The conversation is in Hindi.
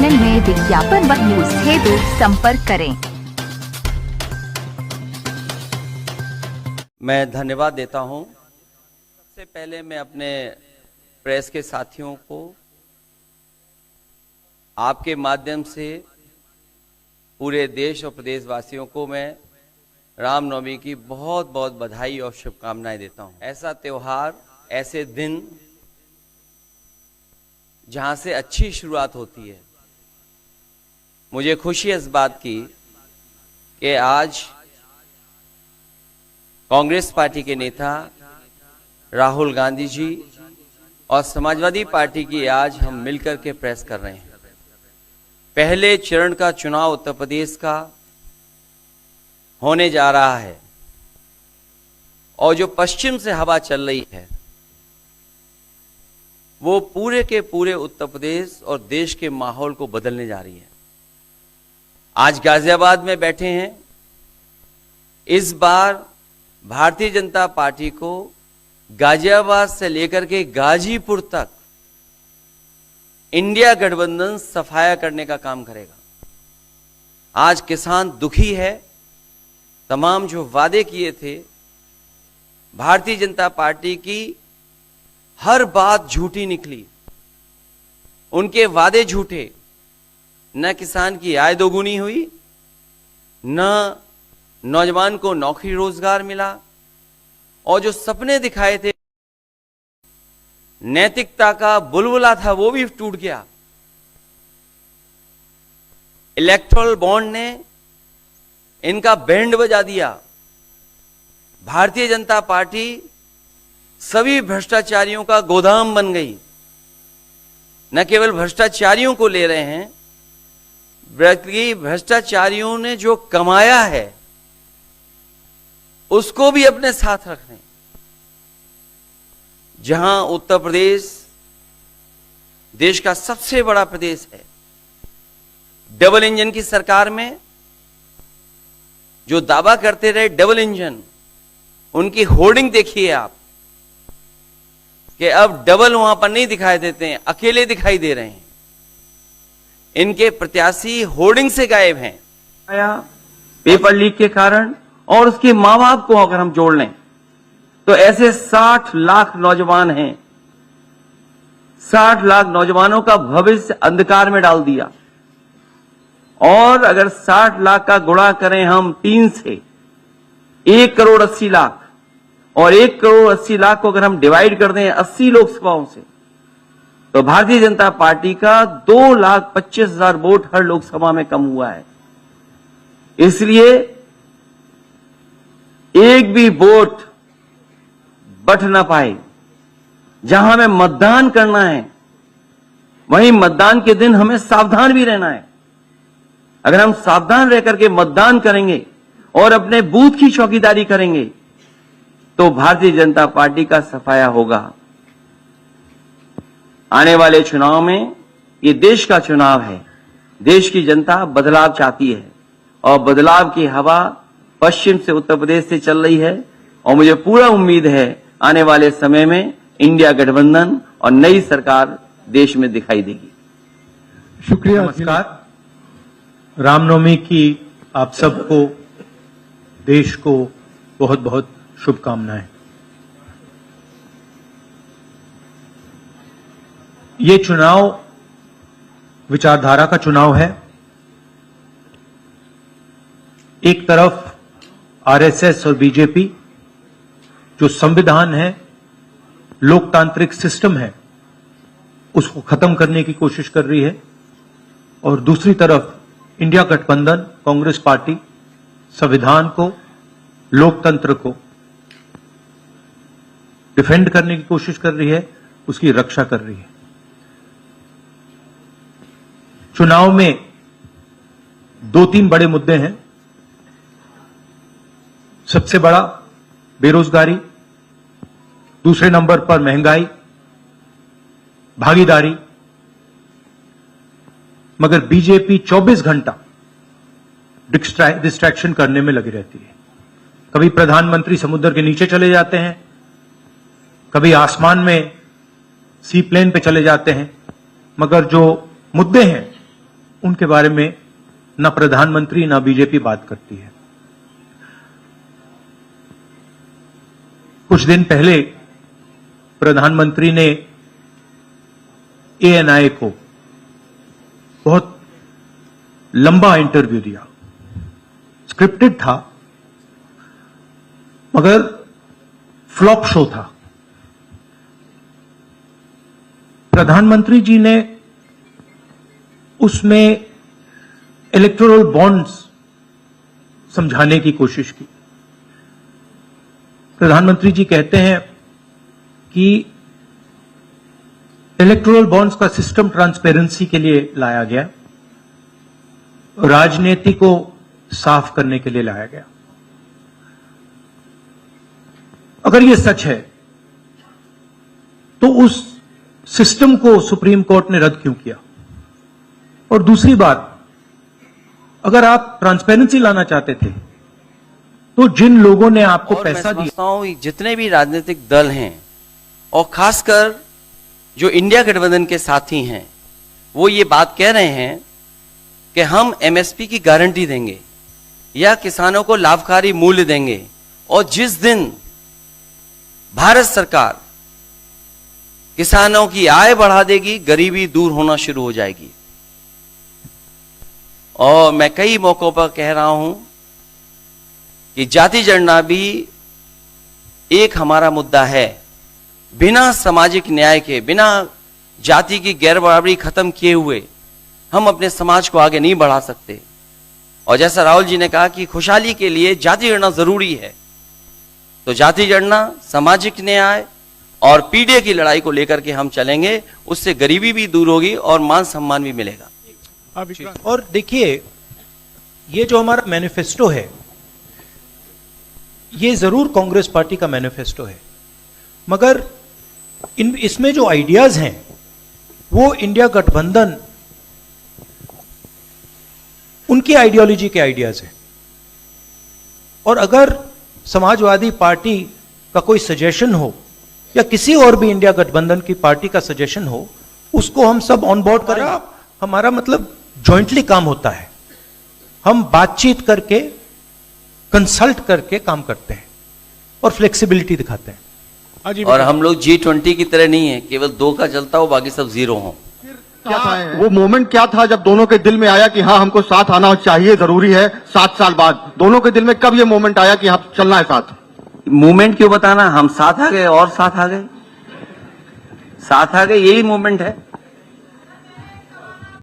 चैनल में विज्ञापन व न्यूज हेतु संपर्क करें। मैं धन्यवाद देता हूं। सबसे पहले मैं अपने प्रेस के साथियों को आपके माध्यम से पूरे देश और प्रदेशवासियों को मैं रामनवमी की बहुत बहुत बधाई और शुभकामनाएं देता हूं। ऐसा त्योहार, ऐसे दिन जहां से अच्छी शुरुआत होती है। मुझे खुशी है इस बात की कि आज कांग्रेस पार्टी के नेता राहुल गांधी जी और समाजवादी पार्टी की आज हम मिलकर के प्रेस कर रहे हैं। पहले चरण का चुनाव उत्तर प्रदेश का होने जा रहा है और जो पश्चिम से हवा चल रही है वो पूरे के पूरे उत्तर प्रदेश और देश के माहौल को बदलने जा रही है। आज गाजियाबाद में बैठे हैं। इस बार भारतीय जनता पार्टी को गाजियाबाद से लेकर के गाजीपुर तक इंडिया गठबंधन सफाया करने का काम करेगा। आज किसान दुखी है। तमाम जो वादे किए थे, भारतीय जनता पार्टी की हर बात झूठी निकली। उनके वादे झूठे। न किसान की आय दोगुनी हुई, न नौजवान को नौकरी रोजगार मिला, और जो सपने दिखाए थे, नैतिकता का बुलबुला था, वो भी टूट गया। इलेक्टोरल बॉन्ड ने इनका बैंड बजा दिया। भारतीय जनता पार्टी सभी भ्रष्टाचारियों का गोदाम बन गई। न केवल भ्रष्टाचारियों को ले रहे हैं, बल्कि भ्रष्टाचारियों ने जो कमाया है उसको भी अपने साथ रख रहे हैं। जहां उत्तर प्रदेश देश का सबसे बड़ा प्रदेश है, डबल इंजन की सरकार में जो दावा करते रहे डबल इंजन, उनकी होर्डिंग देखिए आप कि अब डबल वहां पर नहीं दिखाई देते हैं, अकेले दिखाई दे रहे हैं। इनके प्रत्याशी होर्डिंग से गायब हैं। पेपर लीक के कारण और उसके मां बाप को अगर हम जोड़ लें तो ऐसे 60 लाख नौजवान हैं। 60 लाख नौजवानों का भविष्य अंधकार में डाल दिया। और अगर 60 लाख का गुणा करें हम 3 से, 1 करोड़ 80 लाख, और 1 करोड़ 80 लाख को अगर हम डिवाइड कर दें 80 लोकसभाओं से, तो भारतीय जनता पार्टी का 2,25,000 वोट हर लोकसभा में कम हुआ है। इसलिए एक भी वोट बट ना पाए। जहां हमें मतदान करना है, वहीं मतदान के दिन हमें सावधान भी रहना है। अगर हम सावधान रह करके मतदान करेंगे और अपने बूथ की चौकीदारी करेंगे तो भारतीय जनता पार्टी का सफाया होगा। आने वाले चुनाव में, ये देश का चुनाव है, देश की जनता बदलाव चाहती है और बदलाव की हवा पश्चिम से उत्तर प्रदेश से चल रही है। और मुझे पूरा उम्मीद है आने वाले समय में इंडिया गठबंधन और नई सरकार देश में दिखाई देगी। शुक्रिया। नमस्कार। रामनवमी की आप सबको, देश को बहुत बहुत शुभकामनाएं। ये चुनाव विचारधारा का चुनाव है। एक तरफ आरएसएस और बीजेपी जो संविधान है, लोकतांत्रिक सिस्टम है, उसको खत्म करने की कोशिश कर रही है, और दूसरी तरफ इंडिया गठबंधन, कांग्रेस पार्टी संविधान को, लोकतंत्र को डिफेंड करने की कोशिश कर रही है, उसकी रक्षा कर रही है। चुनाव में 2-3 बड़े मुद्दे हैं। सबसे बड़ा बेरोजगारी, दूसरे नंबर पर महंगाई, भागीदारी। मगर बीजेपी 24 घंटा डिस्ट्रैक्शन करने में लगी रहती है। कभी प्रधानमंत्री समुद्र के नीचे चले जाते हैं, कभी आसमान में सी प्लेन पे चले जाते हैं, मगर जो मुद्दे हैं उनके बारे में ना प्रधानमंत्री ना बीजेपी बात करती है। कुछ दिन पहले प्रधानमंत्री ने एएनआई को बहुत लंबा इंटरव्यू दिया, स्क्रिप्टेड था मगर फ्लॉप शो था। प्रधानमंत्री जी ने उसमें इलेक्टोरल बॉन्ड्स समझाने की कोशिश की। प्रधानमंत्री जी कहते हैं कि इलेक्टोरल बॉन्ड्स का सिस्टम ट्रांसपेरेंसी के लिए लाया गया, राजनीति को साफ करने के लिए लाया गया। अगर यह सच है तो उस सिस्टम को सुप्रीम कोर्ट ने रद्द क्यों किया? और दूसरी बात, अगर आप ट्रांसपेरेंसी लाना चाहते थे तो जिन लोगों ने आपको और पैसा मैं दिया, समझता हूं जितने भी राजनीतिक दल हैं और खासकर जो इंडिया गठबंधन के साथी हैं, वो ये बात कह रहे हैं कि हम एमएसपी की गारंटी देंगे या किसानों को लाभकारी मूल्य देंगे, और जिस दिन भारत सरकार किसानों की आय बढ़ा देगी, गरीबी दूर होना शुरू हो जाएगी। और मैं कई मौकों पर कह रहा हूं कि जाति जनगणना भी एक हमारा मुद्दा है। बिना सामाजिक न्याय के, बिना जाति की गैर बराबरी खत्म किए हुए हम अपने समाज को आगे नहीं बढ़ा सकते। और जैसा राहुल जी ने कहा कि खुशहाली के लिए जाति जनगणना जरूरी है, तो जाति जनगणना, सामाजिक न्याय और पीढ़ी की लड़ाई को लेकर के हम चलेंगे। उससे गरीबी भी दूर होगी और मान सम्मान भी मिलेगा। और देखिए, ये जो हमारा मैनिफेस्टो है, ये जरूर कांग्रेस पार्टी का मैनिफेस्टो है, मगर इसमें जो आइडियाज हैं वो इंडिया गठबंधन उनकी आइडियोलॉजी के आइडियाज हैं। और अगर समाजवादी पार्टी का कोई सजेशन हो या किसी और भी इंडिया गठबंधन की पार्टी का सजेशन हो, उसको हम सब ऑन बोर्ड करें। हमारा मतलब जॉइंटली काम होता है, हम बातचीत करके, कंसल्ट करके काम करते हैं और फ्लेक्सिबिलिटी दिखाते हैं। और हम लोग G20 की तरह नहीं है, केवल 2 का चलता हो, बाकी सब 0 हो। क्या था वो मोमेंट, क्या था जब दोनों के दिल में आया कि हाँ हमको साथ आना चाहिए, जरूरी है? 7 साल बाद दोनों के दिल में कब ये मोमेंट आया कि हाँ चलना है साथ? मूवमेंट क्यों बताना, हम साथ आ गए और साथ आ गए, साथ आ गए, यही मूवमेंट है।